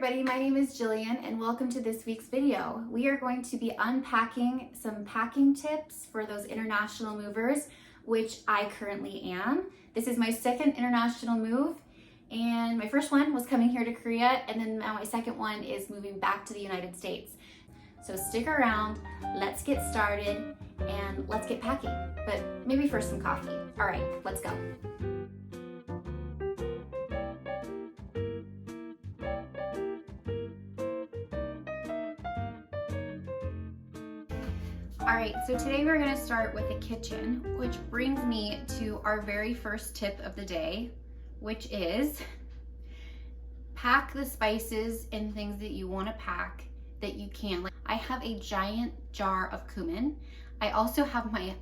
everybody, my name is Jillian and welcome to this week's video. We are going to be unpacking some packing tips for those international movers, which I currently am. This is my second international move, and my first one was coming here to Korea, and then now my second one is moving back to the United States. So stick around, let's get started, and let's get packing, but maybe first some coffee. All right, let's go. All right, so today we're gonna start with the kitchen, which brings me to our very first tip of the day, which is pack the spices and things that you wanna pack that you can. Like, I have a giant jar of cumin. I also have my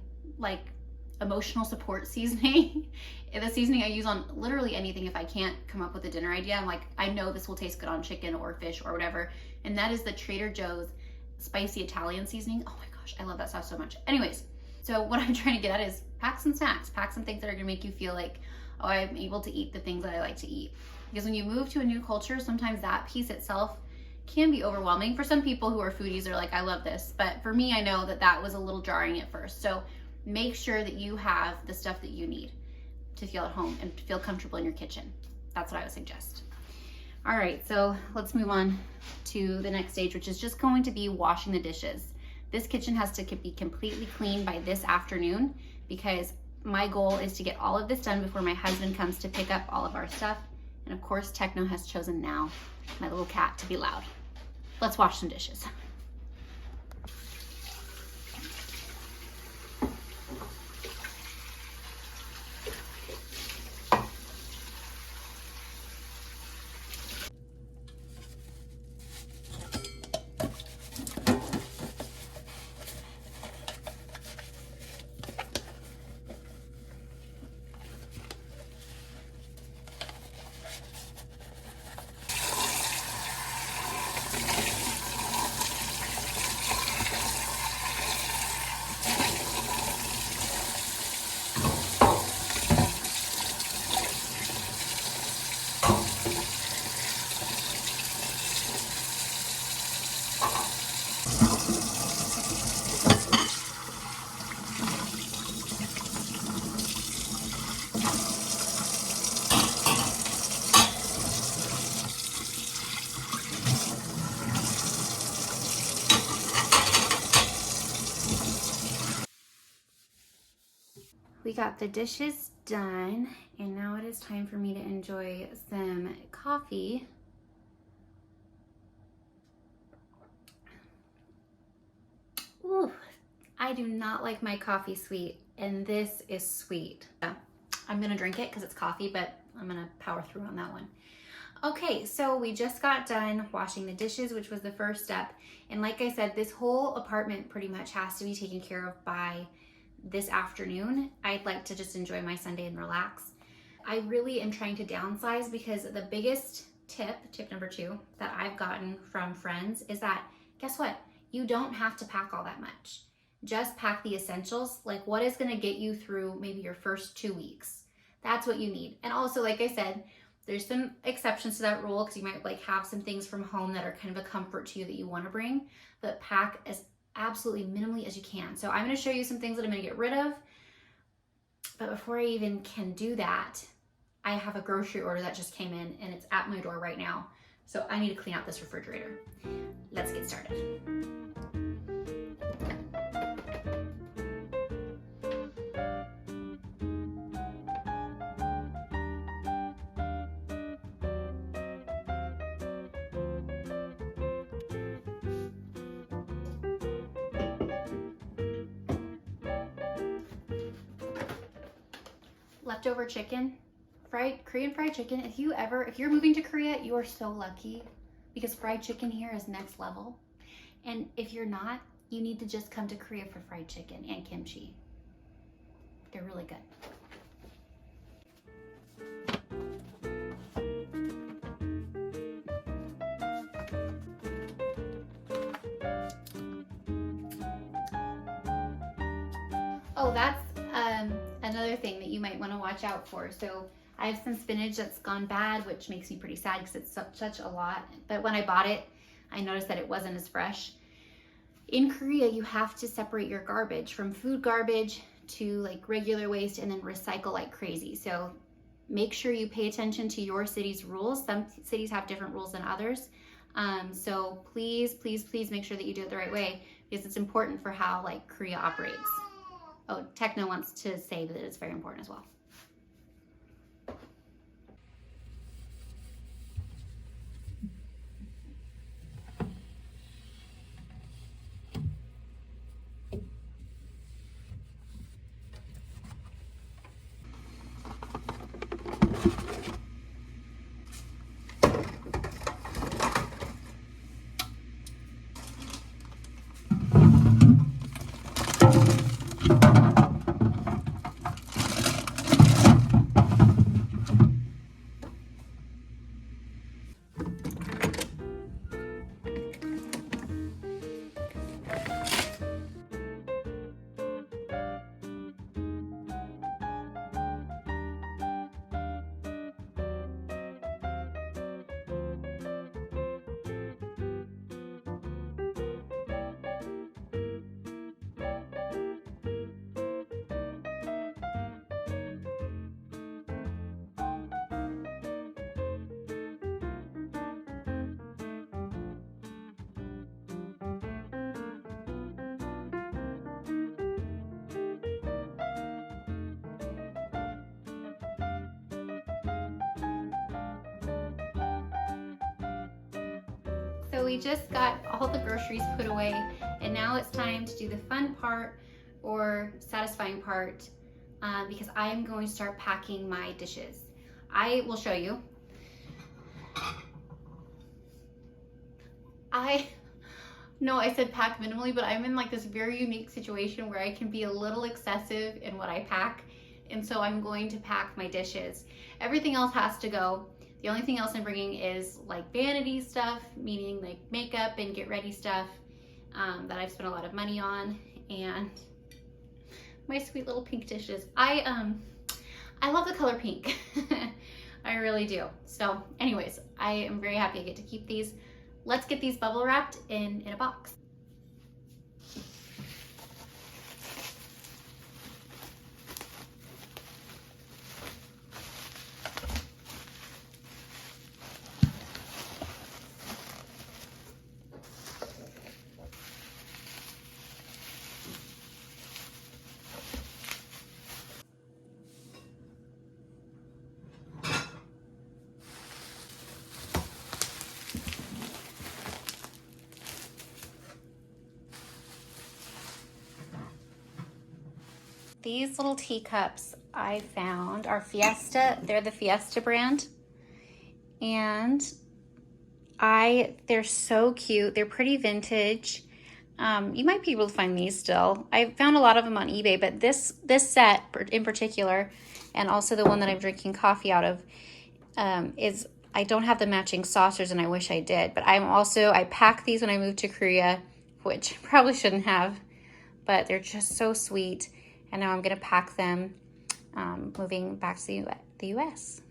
emotional support seasoning. The seasoning I use on literally anything if I can't come up with a dinner idea. I'm like, I know this will taste good on chicken or fish or whatever. And that is the Trader Joe's spicy Italian seasoning. Oh my gosh, I love that sauce so much. Anyways, so what I'm trying to get at is pack some snacks, pack some things that are gonna make you feel like, oh, I'm able to eat the things that I like to eat. Because when you move to a new culture, sometimes that piece itself can be overwhelming. For some people who are foodies, they're like, I love this. But for me, I know that that was a little jarring at first. So make sure that you have the stuff that you need to feel at home and feel comfortable in your kitchen. That's what I would suggest. All right, so let's move on to the next stage, which is just going to be washing the dishes. This kitchen has to be completely clean by this afternoon because my goal is to get all of this done before my husband comes to pick up all of our stuff. And of course, Techno has chosen now, my little cat, to be loud. Let's wash some dishes. We got the dishes done, and now it is time for me to enjoy some coffee. Ooh, I do not like my coffee sweet, and this is sweet. I'm gonna drink it because it's coffee, but I'm gonna power through on that one. Okay, so we just got done washing the dishes, which was the first step. And like I said, this whole apartment pretty much has to be taken care of by this afternoon. I'd like to just enjoy my Sunday and relax. I really am trying to downsize because the biggest tip number 2 that I've gotten from friends is that, guess what? You don't have to pack all that much. Just pack the essentials, like what is gonna get you through maybe your first 2 weeks. That's what you need. And also, like I said, there's some exceptions to that rule because you might have some things from home that are kind of a comfort to you that you wanna bring, but pack as absolutely minimally as you can. So I'm going to show you some things that I'm going to get rid of. But before I even can do that, I have a grocery order that just came in and it's at my door right now. So I need to clean out this refrigerator. Let's get started. Leftover chicken, Korean fried chicken. If you're moving to Korea, you are so lucky because fried chicken here is next level. And if you're not, you need to just come to Korea for fried chicken and kimchi. They're really good. Oh, that's another thing that you might want to watch out for. So I have some spinach that's gone bad, which makes me pretty sad because it's such a lot. But when I bought it, I noticed that it wasn't as fresh. In Korea, you have to separate your garbage from food garbage to like regular waste and then recycle like crazy. So make sure you pay attention to your city's rules. Some cities have different rules than others. So please, please, please make sure that you do it the right way because it's important for how like Korea operates. Oh, Techno wants to say that it's very important as well. So we just got all the groceries put away, and now it's time to do the fun part or satisfying part because I am going to start packing my dishes. I will show you. I said pack minimally, but I'm in like this very unique situation where I can be a little excessive in what I pack. And so I'm going to pack my dishes. Everything else has to go. The only thing else I'm bringing is like vanity stuff, meaning like makeup and get ready stuff that I've spent a lot of money on, and my sweet little pink dishes. I love the color pink. I really do. So anyways, I am very happy I get to keep these. Let's get these bubble wrapped in a box. These little teacups I found are Fiesta. They're the Fiesta brand. And they're so cute. They're pretty vintage. You might be able to find these still. I found a lot of them on eBay, but this set in particular, and also the one that I'm drinking coffee out of, I don't have the matching saucers and I wish I did. But I packed these when I moved to Korea, which probably shouldn't have, but they're just so sweet. And now I'm gonna pack them moving back to the US.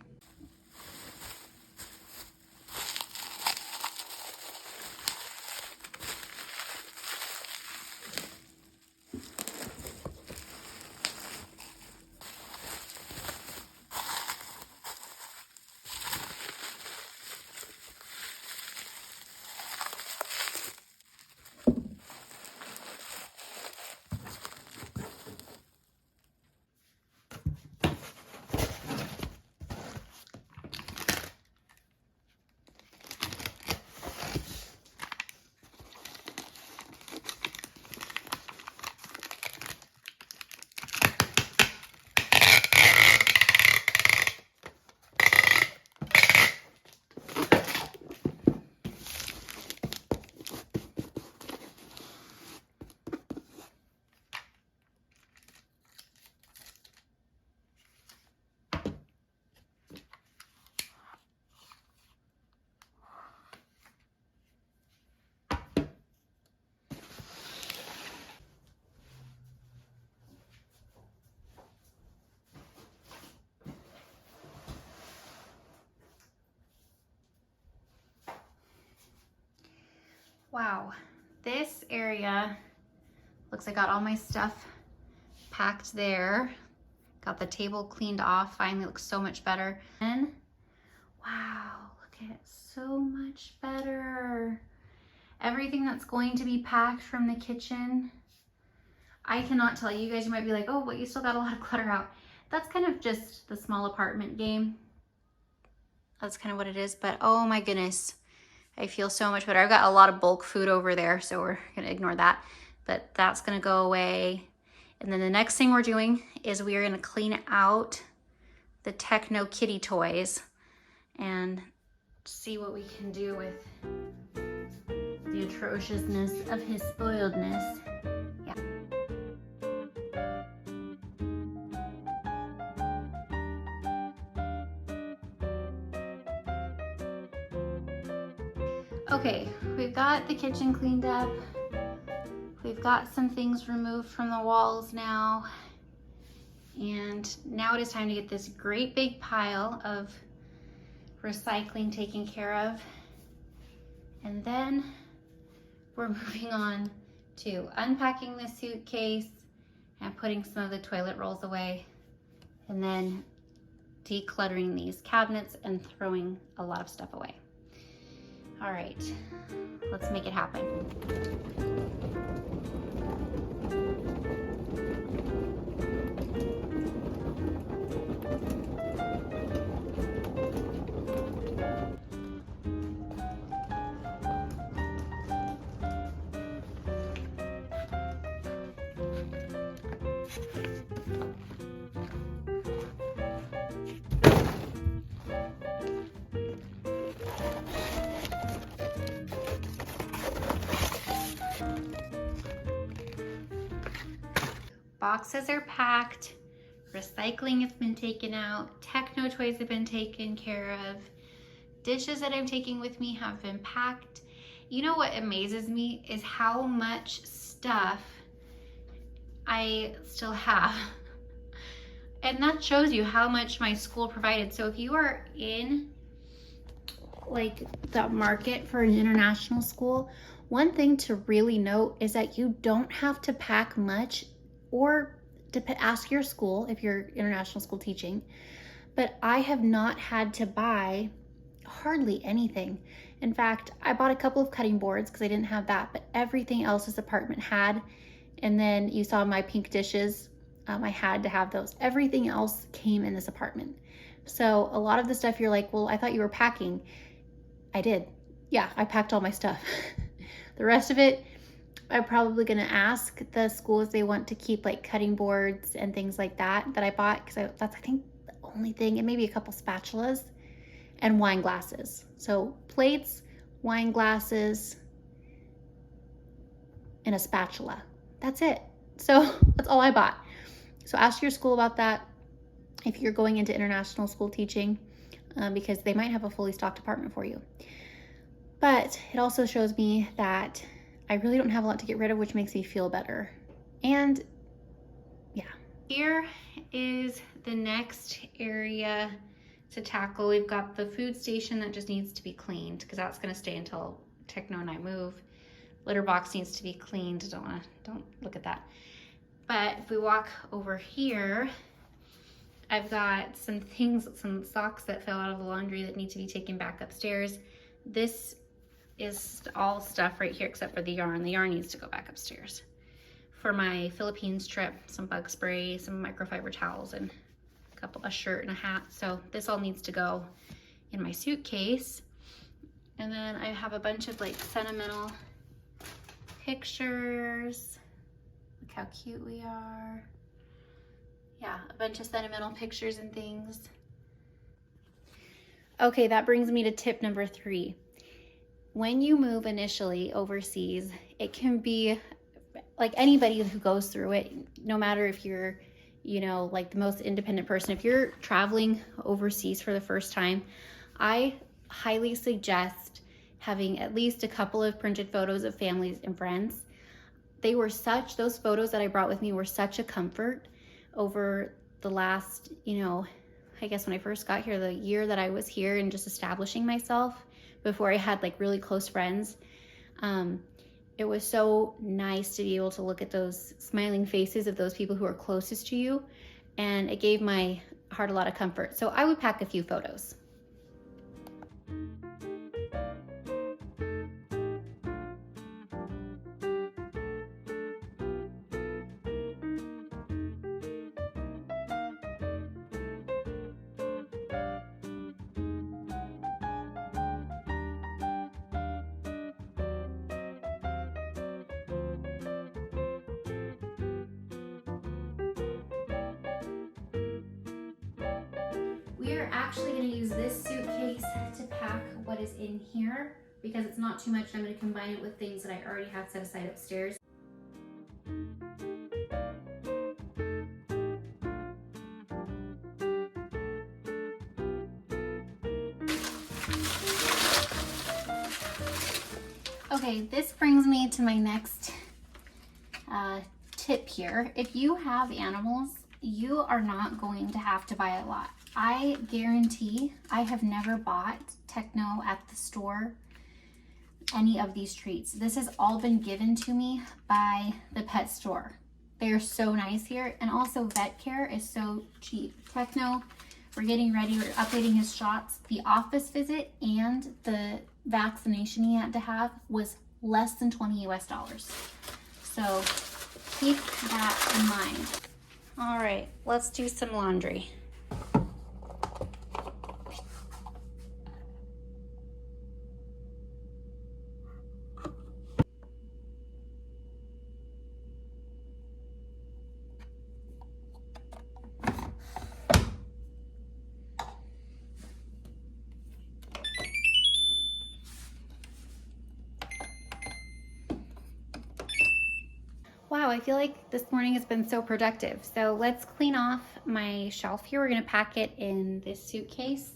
Wow, this area looks like I got all my stuff packed there. Got the table cleaned off, finally looks so much better. And wow, look at it, so much better. Everything that's going to be packed from the kitchen. I cannot tell you guys, you might be like, oh, but you still got a lot of clutter out. That's kind of just the small apartment game. That's kind of what it is, but oh my goodness, I feel so much better. I've got a lot of bulk food over there, so we're gonna ignore that, but that's gonna go away. And then the next thing we're doing is we are gonna clean out the Techno kitty toys and see what we can do with the atrociousness of his spoiledness. Yeah. Okay, we've got the kitchen cleaned up. We've got some things removed from the walls now. And now it is time to get this great big pile of recycling taken care of. And then we're moving on to unpacking the suitcase and putting some of the toilet rolls away. And then decluttering these cabinets and throwing a lot of stuff away. All right, let's make it happen. Boxes are packed, recycling has been taken out, Techno toys have been taken care of, dishes that I'm taking with me have been packed. You know what amazes me is how much stuff I still have. And that shows you how much my school provided. So if you are in like the market for an international school, one thing to really note is that you don't have to pack much, or to ask your school if you're international school teaching, but I have not had to buy hardly anything. In fact, I bought a couple of cutting boards because I didn't have that, but everything else this apartment had. And then you saw my pink dishes. I had to have those. Everything else came in this apartment. So a lot of the stuff you're like, well, I thought you were packing. I did. Yeah, I packed all my stuff. The rest of it, I'm probably gonna ask the school if they want to keep like cutting boards and things like that I bought, because that's I think the only thing, and maybe a couple spatulas and wine glasses. So plates, wine glasses, and a spatula. That's it. So that's all I bought. So ask your school about that if you're going into international school teaching, because they might have a fully stocked apartment for you. But it also shows me that I really don't have a lot to get rid of, which makes me feel better. And yeah. Here is the next area to tackle. We've got the food station that just needs to be cleaned because that's gonna stay until Techno and I move. Litter box needs to be cleaned. Don't look at that. But if we walk over here, I've got some things, some socks that fell out of the laundry that need to be taken back upstairs. This is all stuff right here except for the yarn. The yarn needs to go back upstairs. For my Philippines trip, some bug spray, some microfiber towels, and a shirt and a hat. So this all needs to go in my suitcase. And then I have a bunch of like sentimental pictures. Look how cute we are. Yeah, a bunch of sentimental pictures and things. Okay, that brings me to tip number 3. When you move initially overseas, it can be like anybody who goes through it, no matter if you're, you know, like the most independent person, if you're traveling overseas for the first time, I highly suggest having at least a couple of printed photos of families and friends. Those photos that I brought with me were such a comfort over the last, you know, I guess when I first got here, the year that I was here and just establishing myself before I had like really close friends. It was so nice to be able to look at those smiling faces of those people who are closest to you, and it gave my heart a lot of comfort. So I would pack a few photos. We are actually going to use this suitcase to pack what is in here because it's not too much. I'm going to combine it with things that I already have set aside upstairs. Okay, this brings me to my next tip here. If you have animals, you are not going to have to buy a lot. I guarantee I have never bought Techno at the store any of these treats. This has all been given to me by the pet store. They are so nice here, and also vet care is so cheap. Techno, we're getting ready, we're updating his shots. The office visit and the vaccination he had to have was less than $20 US. So keep that in mind. All right, let's do some laundry. Wow, I feel like this morning has been so productive. So let's clean off my shelf here. We're gonna pack it in this suitcase.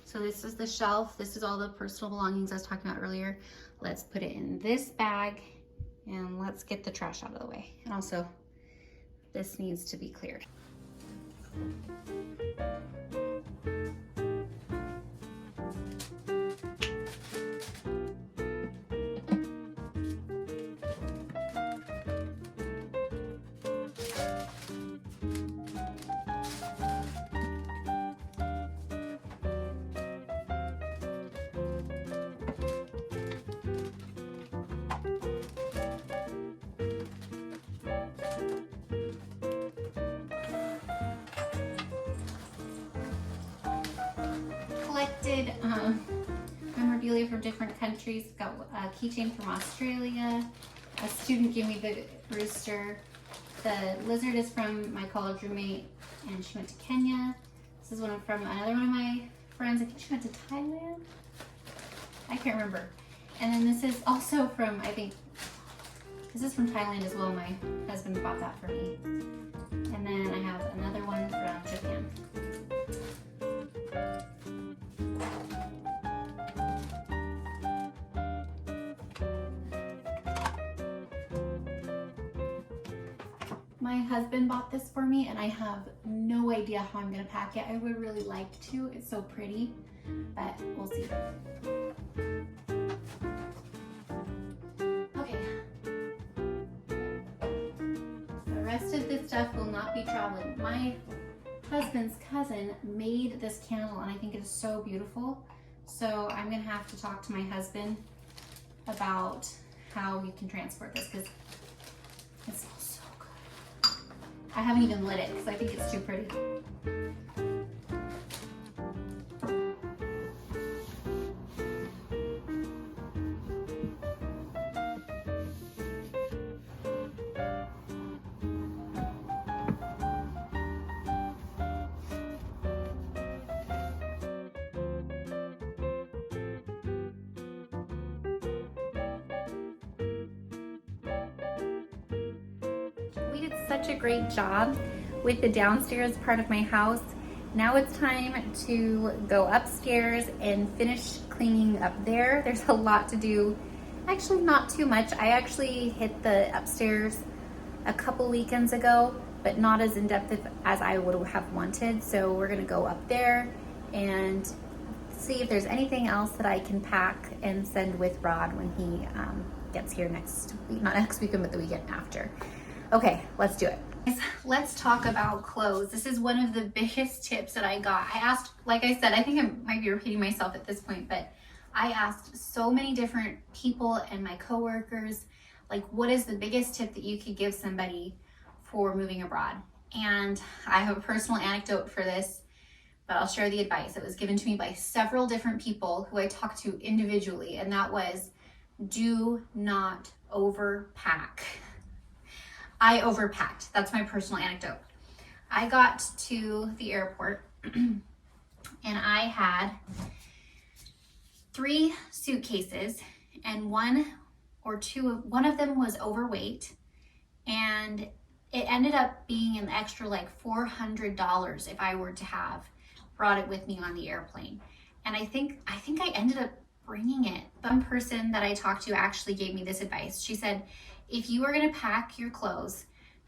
So this is the shelf. This is all the personal belongings I was talking about earlier. Let's put it in this bag and let's get the trash out of the way. And also, this needs to be cleared. Collected memorabilia from different countries. Got a keychain from Australia. A student gave me the rooster. The lizard is from my college roommate, and she went to Kenya. This is one from another one of my friends. I think she went to Thailand. I can't remember. And then this is also from, I think, this is from Thailand as well. My husband bought that for me. And then I have another one from Japan. My husband bought this for me, and I have no idea how I'm gonna pack it. I would really like to. It's so pretty, but we'll see. Okay. The rest of this stuff will not be traveling. My husband's cousin made this candle, and I think it is so beautiful. So I'm gonna have to talk to my husband about how we can transport this, because it smells so good. I haven't even lit it because I think it's too pretty. We did such a great job with the downstairs part of my house. Now it's time to go upstairs and finish cleaning up there. There's a lot to do. Actually, not too much. I actually hit the upstairs a couple weekends ago, but not as in-depth as I would have wanted. So we're gonna go up there and see if there's anything else that I can pack and send with Rod when he gets here next week, not next weekend, but the weekend after. Okay, let's do it. Let's talk about clothes. This is one of the biggest tips that I got. I asked, like I said, I think I might be repeating myself at this point, but I asked so many different people and my coworkers, like, what is the biggest tip that you could give somebody for moving abroad? And I have a personal anecdote for this, but I'll share the advice that was given to me by several different people who I talked to individually, and that was, do not overpack. I overpacked. That's my personal anecdote. I got to the airport and I had 3 suitcases, and one of them was overweight, and it ended up being an extra like $400 if I were to have brought it with me on the airplane. And I think I ended up bringing it. One person that I talked to actually gave me this advice. She said, if you are going to pack your clothes,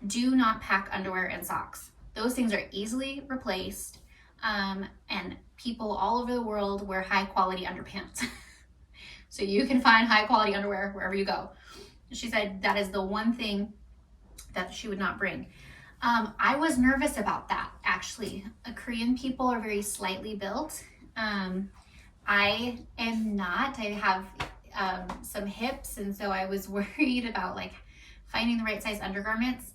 do not pack underwear and socks. Those things are easily replaced, and people all over the world wear high quality underpants. So you can find high quality underwear wherever you go. She said that is the one thing that she would not bring. I was nervous about that, actually. Korean people are very slightly built. I am not. I have some hips, and so I was worried about like finding the right size undergarments.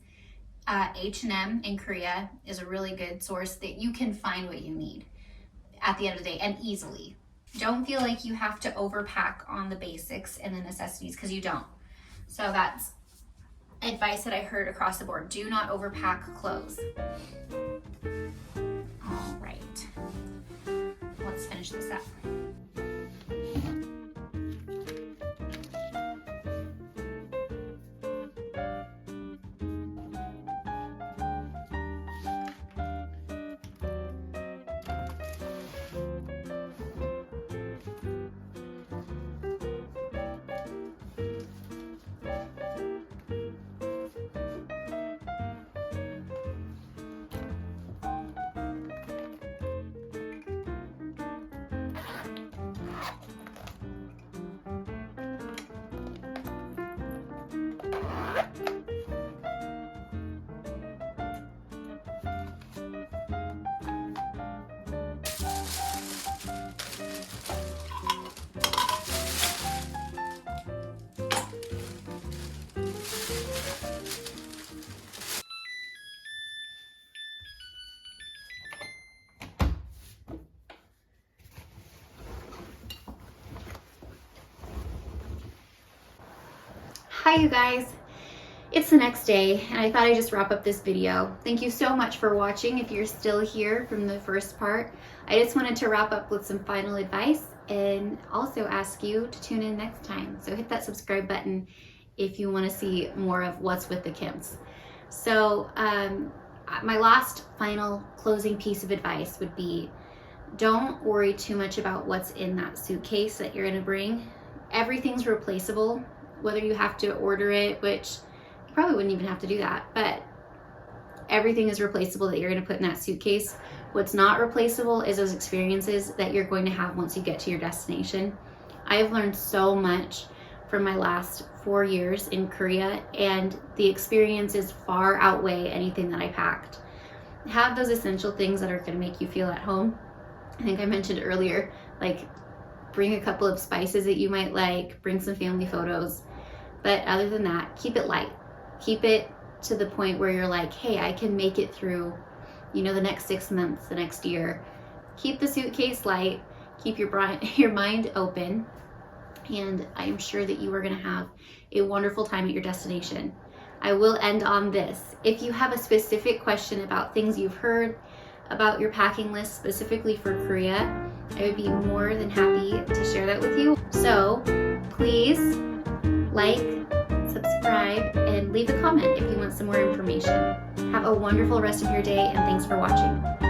H&M in Korea is a really good source that you can find what you need at the end of the day, and easily. Don't feel like you have to overpack on the basics and the necessities, because you don't. So that's advice that I heard across the board. Do not overpack clothes. All right, let's finish this up. Hi you guys, it's the next day and I thought I'd just wrap up this video. Thank you so much for watching. If you're still here from the first part, I just wanted to wrap up with some final advice and also ask you to tune in next time. So hit that subscribe button if you want to see more of what's with the Kims. So my last final closing piece of advice would be, don't worry too much about what's in that suitcase that you're going to bring. Everything's replaceable. Whether you have to order it, which you probably wouldn't even have to do that, but everything is replaceable that you're going to put in that suitcase. What's not replaceable is those experiences that you're going to have once you get to your destination. I have learned so much from my last 4 years in Korea, and the experiences far outweigh anything that I packed. Have those essential things that are going to make you feel at home. I think I mentioned earlier, like bring a couple of spices that you might like, bring some family photos. But other than that, keep it light. Keep it to the point where you're like, hey, I can make it through, the next 6 months, the next year. Keep the suitcase light. Keep your mind open. And I am sure that you are going to have a wonderful time at your destination. I will end on this. If you have a specific question about things you've heard about your packing list specifically for Korea, I would be more than happy to share that with you. So please like, subscribe, and leave a comment if you want some more information. Have a wonderful rest of your day, and thanks for watching.